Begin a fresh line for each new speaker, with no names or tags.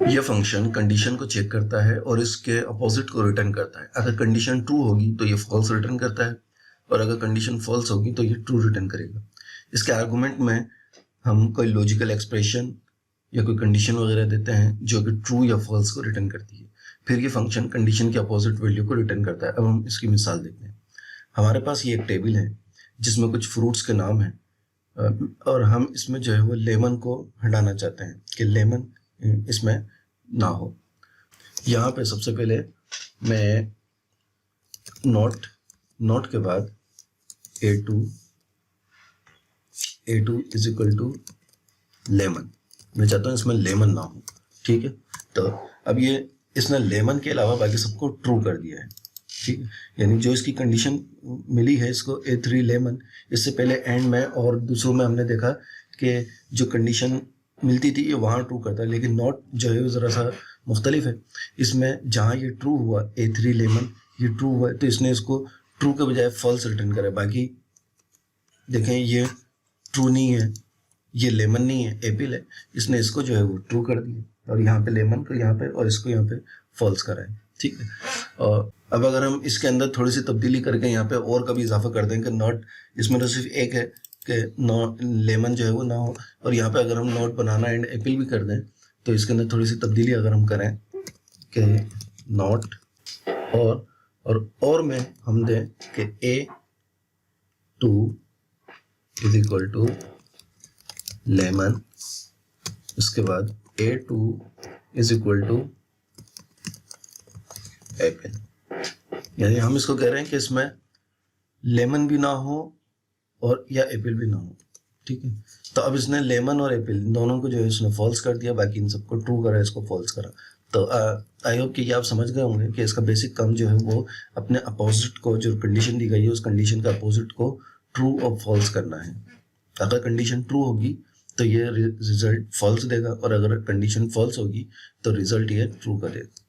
यह function condition को check करता है और इसके अपोजिट को रिटर्न करता है। अगर कंडीशन ट्रू होगी तो ये फॉल्स रिटर्न करता है और अगर कंडीशन फॉल्स होगी तो ये ट्रू रिटर्न करेगा। इसके आर्गुमेंट में हम कोई लॉजिकल एक्सप्रेशन या कोई कंडीशन वगैरह देते हैं जो कि ट्रू या फॉल्स को रिटर्न करती है। फिर ये फंक्शन कंडीशन के अपोजिट वैल्यू को रिटर्न करता है। अब हम इसकी मिसाल देखते हैं। हमारे पास ये एक टेबल है जिसमें कुछ फ्रूट्स के नाम हैं और हम इसमें जो है वो लेमन को हटाना चाहते हैं कि लेमन इसमें ना हो। यहाँ पे सबसे पहले मैं नोट के बाद a2 is equal to lemon, मैं चाहता हूँ इसमें लेमन ना हो। ठीक है, तो अब ये इसने लेमन के अलावा बाकी सबको ट्रू कर दिया है। ठीक है, यानी जो इसकी कंडीशन मिली है इसको a3 लेमन, इससे पहले एंड में और दूसरों में हमने देखा कि जो कंडीशन मिलती थी ये वहाँ ट्रू करता है, लेकिन नॉट जो है वो ज़रा सा मुख्तलिफ है। इसमें जहाँ ये ट्रू हुआ a3 लेमन ये ट्रू हुआ है तो इसने इसको ट्रू के बजाय फॉल्स रिटर्न करा। बाकी देखें ये ट्रू नहीं है, ये लेमन नहीं है, एप्पल है, इसने इसको जो है वो ट्रू कर दिया और यहाँ पे लेमन को यहाँ पे और इसको यहाँ पे फॉल्स करा है। ठीक है, और अब अगर हम इसके अंदर थोड़ी सी तब्दीली करके यहाँ पे और कभी इजाफा कर दें कि नॉट इसमें तो सिर्फ एक है कि नॉट लेमन जो है वो ना हो, और यहाँ पे अगर हम नॉट बनाना एंड एप्पल भी कर दें तो इसके अंदर थोड़ी सी तब्दीली अगर हम करें कि नॉट और में हम दें कि a2 is equal to lemon, उसके बाद a2 is equal to Apple, यानी हम इसको कह रहे हैं कि इसमें लेमन भी ना हो और या एप्पल भी ना हो। ठीक है, तो अब इसने लेमन और एप्पल दोनों को जो है इसने फॉल्स कर दिया, बाकी इन सबको ट्रू करा, इसको फॉल्स करा। तो आई होप कि ये आप समझ गए होंगे कि इसका बेसिक काम जो है वो अपने अपोजिट को, जो कंडीशन दी गई है उस कंडीशन का अपोजिट को ट्रू और फॉल्स करना है। अगर कंडीशन ट्रू होगी तो ये रिजल्ट फॉल्स देगा और अगर कंडीशन फॉल्स होगी तो रिजल्ट ये ट्रू करेगा।